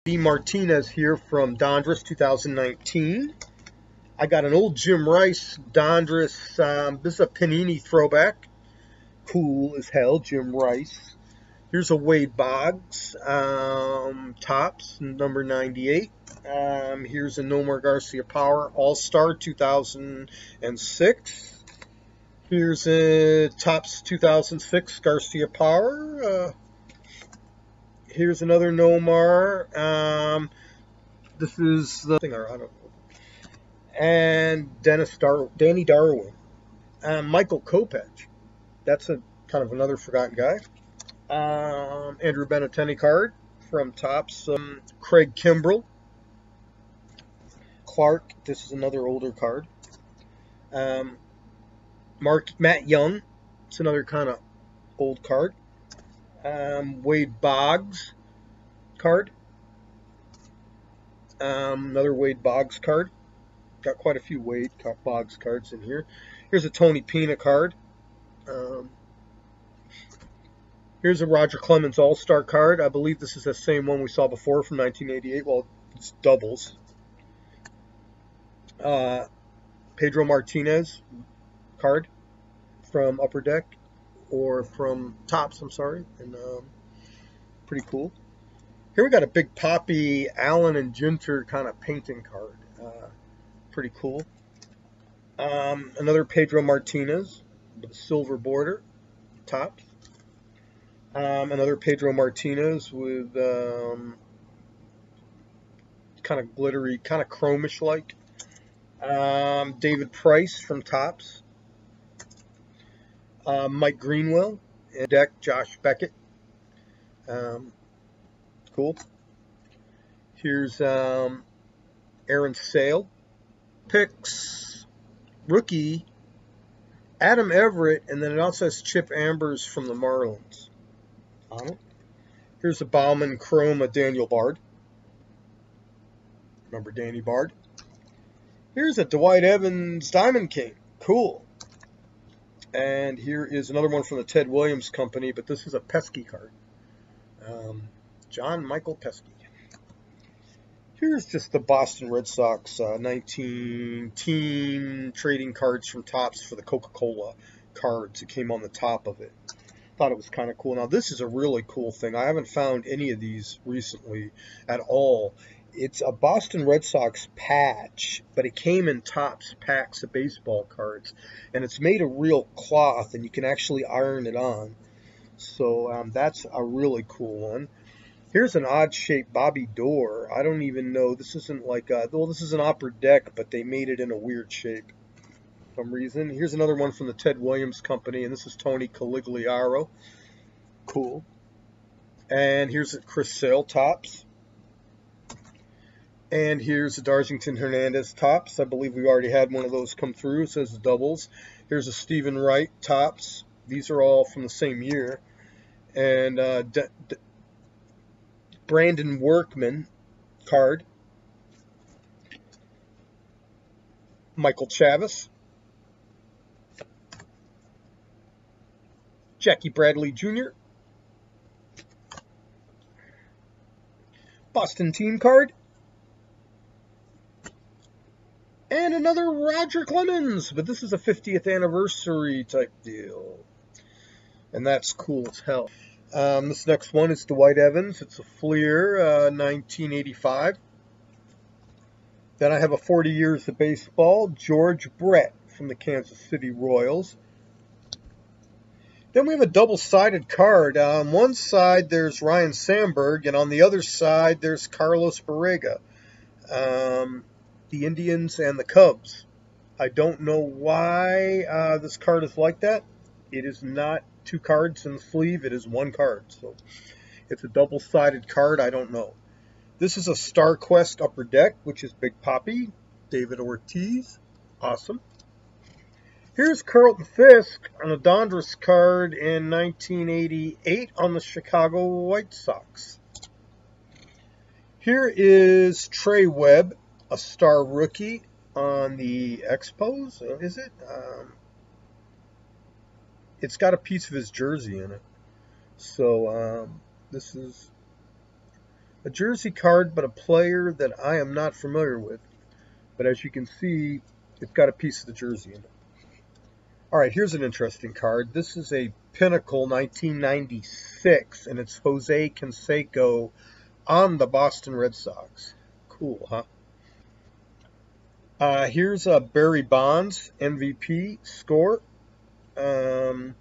Martinez here from Donruss 2019. I got an old Jim Rice Donruss. This is a Panini throwback. Cool as hell, Jim Rice. Here's a Wade Boggs Topps, number 98. Here's a Nomar Garcia Power All-Star 2006. Here's a Topps 2006 Garcia Power. Here's another Nomar. This is the thing, I don't know. And Danny Darwin. Michael Kopech. That's a kind of another forgotten guy. Andrew Benintendi card from Topps. Craig Kimbrell. Clark. This is another older card. Matt Young. It's another kind of old card. Wade Boggs card. Another Wade Boggs card. Got quite a few Wade Boggs cards in here. Here's a Tony Pena card. Here's a Roger Clemens All-Star card. I believe this is the same one we saw before from 1988. Well, it's doubles. Pedro Martinez card from Upper Deck. Or from Topps, I'm sorry. And pretty cool. Here we got a Big Papi Allen and Ginter kind of painting card. Pretty cool. Another Pedro Martinez with a silver border. Topps. Another Pedro Martinez with kind of glittery, kind of chromish like. David Price from Topps. Mike Greenwell, and deck Josh Beckett. Cool. Here's Aaron Sale. Picks rookie Adam Everett, and then it also has Chip Ambers from the Marlins on it. Here's a Bauman Chrome of Daniel Bard. Remember Danny Bard? Here's a Dwight Evans Diamond King. Cool. And here is another one from the Ted Williams Company, but this is a Pesky card. John Michael Pesky. Here's just the Boston Red Sox 19 team trading cards from Topps for the Coca-Cola cards. It came on the top of it. Thought it was kind of cool. Now, this is a really cool thing. I haven't found any of these recently at all. It's a Boston Red Sox patch, but it came in Topps packs of baseball cards. And it's made of real cloth, and you can actually iron it on. So that's a really cool one. Here's an odd-shaped Bobby Doerr. I don't even know. This isn't like well, this is an Upper Deck, but they made it in a weird shape for some reason. Here's another one from the Ted Williams Company, and this is Tony Caligliaro. Cool. And here's a Chris Sale Topps. And here's a Darlington Hernandez Topps. I believe we already had one of those come through. It says doubles. Here's a Stephen Wright Topps. These are all from the same year. And Brandon Workman card. Michael Chavis. Jackie Bradley Jr. Boston team card. And another Roger Clemens, but this is a 50th anniversary type deal. And that's cool as hell. This next one is Dwight Evans. It's a Fleer, 1985. Then I have a 40 Years of Baseball, George Brett from the Kansas City Royals. Then we have a double-sided card. On one side, there's Ryan Sandberg, and on the other side, there's Carlos Barrega. The Indians and the Cubs. I don't know why this card is like that. It is not two cards in the sleeve. It is one card. So it's a double-sided card. I don't know. This is a Star Quest Upper Deck, which is Big Papi. David Ortiz. Awesome. Here's Carlton Fisk on a Donruss card in 1988 on the Chicago White Sox. Here is Trey Webb, a star rookie on the Expos. Is it? It's got a piece of his jersey in it. So this is A jersey card, but a player that I am not familiar with. But as you can see, it's got a piece of the jersey in it. All right, here's an interesting card. This is a Pinnacle 1996, and it's Jose Canseco on the Boston Red Sox. Cool, huh? Here's a Barry Bonds MVP score. The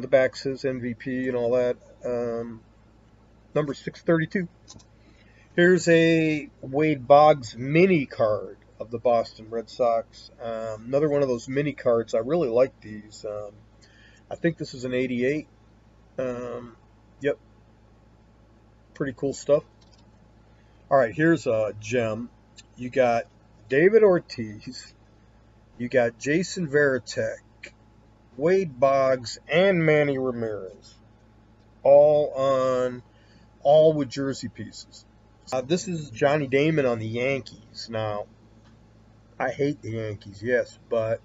back says MVP and all that. Number 632. Here's a Wade Boggs mini card of the Boston Red Sox. Another one of those mini cards. I really like these. I think this is an 88. Yep. Pretty cool stuff. All right, here's a gem. You got David Ortiz. You got Jason Varitek, Wade Boggs, and Manny Ramirez. All with jersey pieces. This is Johnny Damon on the Yankees. Now, I hate the Yankees, yes, but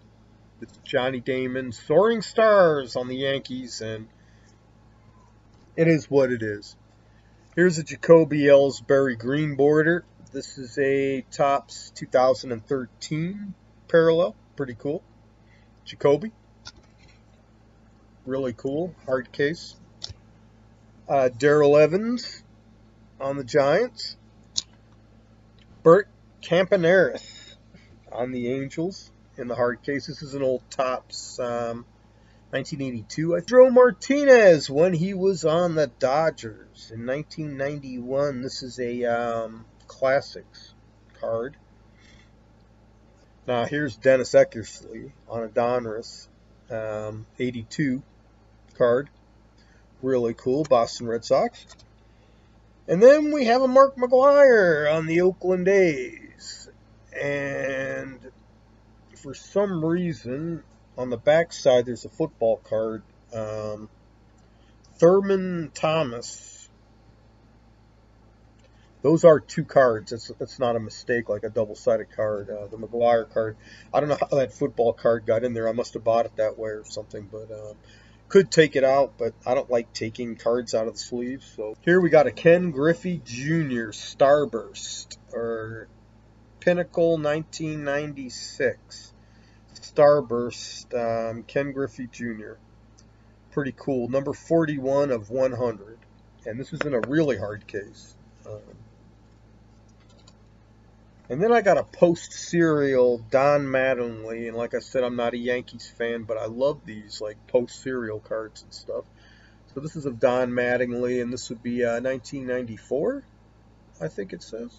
it's Johnny Damon, Soaring Stars on the Yankees, and it is what it is. Here's a Jacoby Ellsbury green border. This is a Topps 2013 parallel. Pretty cool. Jacoby. Really cool. Hard case. Darrell Evans on the Giants. Bert Campaneris on the Angels in the hard case. This is an old Topps 1982. Joe Martinez when he was on the Dodgers in 1991. This is a Classics card. Now here's Dennis Eckersley on a Donruss 82 card. Really cool. Boston Red Sox. And then we have a Mark McGwire on the Oakland A's. And for some reason, on the back side, there's a football card. Thurman Thomas. Those are two cards. That's not a mistake, like a double-sided card. The McGwire card. I don't know how that football card got in there. I must have bought it that way or something, but could take it out, but I don't like taking cards out of the sleeves. So here we got a Ken Griffey Jr. Starburst, or Pinnacle 1996 Starburst, Ken Griffey Jr. Pretty cool. Number 41 of 100. And this is in a really hard case. And then I got a post-serial Don Mattingly, and like I said, I'm not a Yankees fan, but I love these like post-serial cards and stuff. So this is of Don Mattingly, and this would be 1994, I think it says.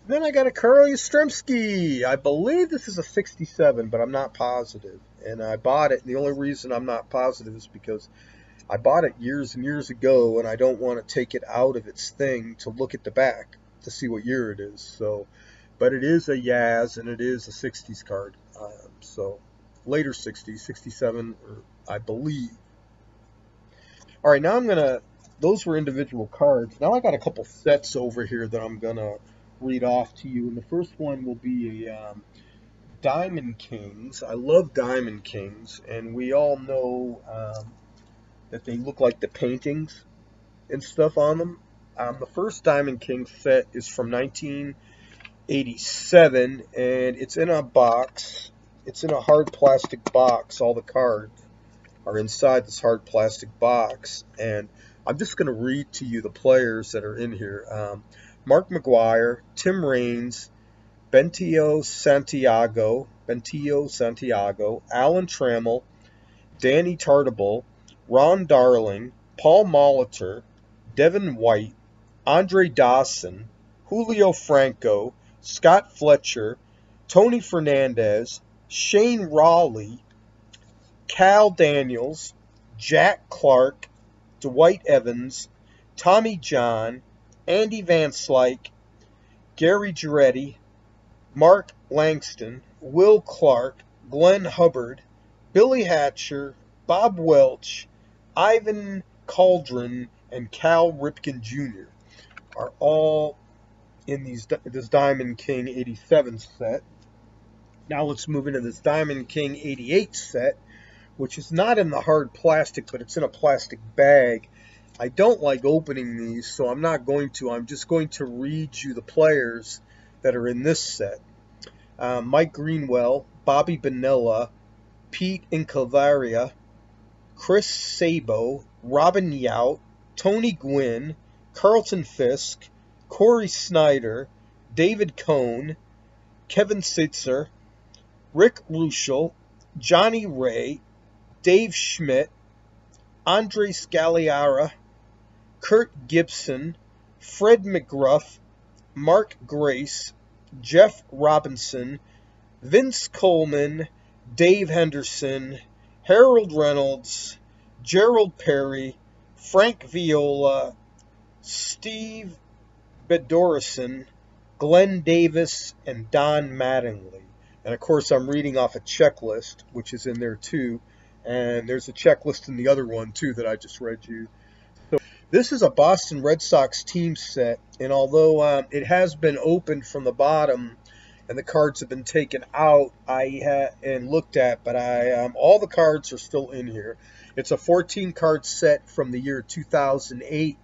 Then I got a Carl Yastrzemski. I believe this is a 67, but I'm not positive. And I bought it, and the only reason I'm not positive is because I bought it years and years ago, and I don't want to take it out of its thing to look at the back to see what year it is. So, but it is a Yaz, and it is a 60s card. So, later 60s, 67, I believe. All right, now those were individual cards. Now I got a couple sets over here that I'm going to read off to you. And the first one will be a Diamond Kings. I love Diamond Kings, and we all know that they look like the paintings and stuff on them. The first Diamond King set is from 1987, and it's in a box. It's in a hard plastic box. All the cards are inside this hard plastic box, and I'm just going to read to you the players that are in here. Mark McGwire, Tim Raines, Bentillo Santiago, Alan Trammell, Danny Tartabull, Ron Darling, Paul Molitor, Devin White, Andre Dawson, Julio Franco, Scott Fletcher, Tony Fernandez, Shane Raleigh, Cal Daniels, Jack Clark, Dwight Evans, Tommy John, Andy Van Slyke, Gary Giretti, Mark Langston, Will Clark, Glenn Hubbard, Billy Hatcher, Bob Welch, Ivan Cauldron, and Cal Ripken Jr. are all in this Diamond King 87 set. Now let's move into this Diamond King 88 set, which is not in the hard plastic, but it's in a plastic bag. I don't like opening these, so I'm not going to. I'm just going to read you the players that are in this set. Mike Greenwell, Bobby Bonilla, Pete Incavaria, Chris Sabo, Robin Yount, Tony Gwynn, Carlton Fisk, Corey Snyder, David Cohn, Kevin Sitzer, Rick Ruschel, Johnny Ray, Dave Schmidt, Andre Scagliara, Kurt Gibson, Fred McGruff, Mark Grace, Jeff Robinson, Vince Coleman, Dave Henderson, Harold Reynolds, Gerald Perry, Frank Viola, Steve Bedorison, Glenn Davis, and Don Mattingly. And of course, I'm reading off a checklist, which is in there too. And there's a checklist in the other one too that I just read you. So this is a Boston Red Sox team set, and although it has been opened from the bottom and the cards have been taken out, and looked at, but all the cards are still in here. It's a 14-card set from the year 2008,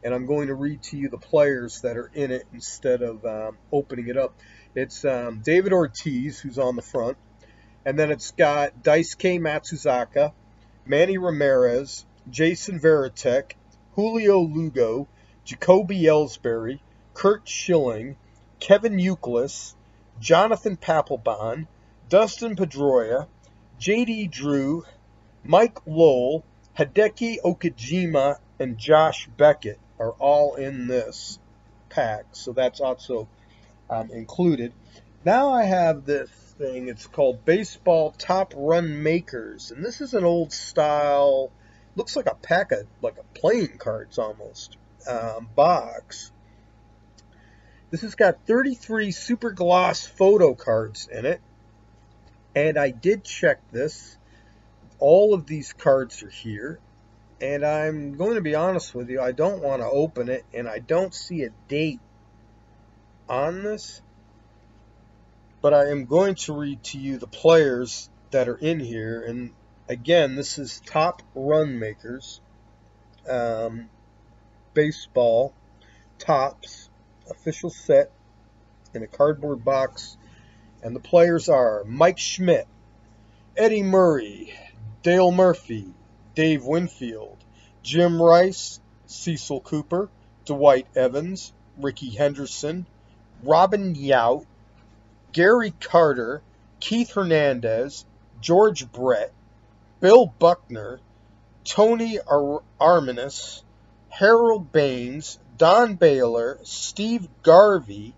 and I'm going to read to you the players that are in it instead of opening it up. It's David Ortiz, who's on the front, and then it's got Daisuke Matsuzaka, Manny Ramirez, Jason Varitek, Julio Lugo, Jacoby Ellsbury, Kurt Schilling, Kevin Youkilis, Jonathan Papelbon, Dustin Pedroia, J.D. Drew, Mike Lowell, Hideki Okajima, and Josh Beckett are all in this pack, so that's also included. Now I have this thing. It's called Baseball Top Run Makers, and this is an old style, looks like a pack of playing cards almost, box. This has got 33 super gloss photo cards in it, and I did check this. All of these cards are here, and I'm going to be honest with you, I don't want to open it, and I don't see a date on this, but I am going to read to you the players that are in here. And again, this is Top Run Makers, baseball, Topps, official set in a cardboard box, and the players are Mike Schmidt, Eddie Murray, Dale Murphy, Dave Winfield, Jim Rice, Cecil Cooper, Dwight Evans, Ricky Henderson, Robin Yount, Gary Carter, Keith Hernandez, George Brett, Bill Buckner, Tony Arminis, Harold Baines, Don Baylor, Steve Garvey,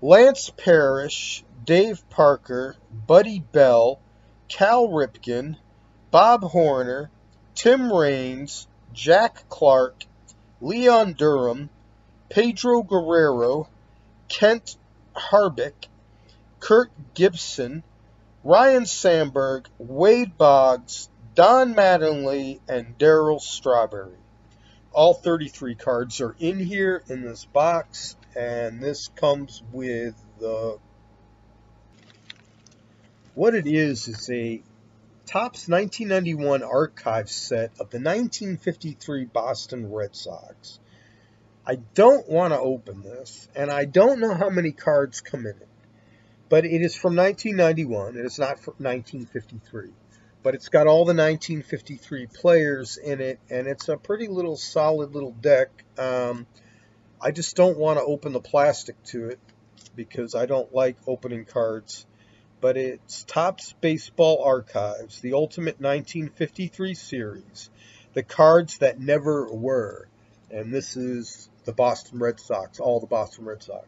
Lance Parrish, Dave Parker, Buddy Bell, Cal Ripken, Bob Horner, Tim Raines, Jack Clark, Leon Durham, Pedro Guerrero, Kent Harbick, Kurt Gibson, Ryan Sandberg, Wade Boggs, Don Mattingly, and Darryl Strawberry. All 33 cards are in here in this box, and this comes with what it is a Topps 1991 archive set of the 1953 Boston Red Sox. I don't want to open this, and I don't know how many cards come in it, but it is from 1991. It is not from 1953, but it's got all the 1953 players in it, and it's a pretty little solid little deck. I just don't want to open the plastic to it because I don't like opening cards. But it's Topps Baseball Archives, the Ultimate 1953 series, the cards that never were. And this is the Boston Red Sox, all the Boston Red Sox.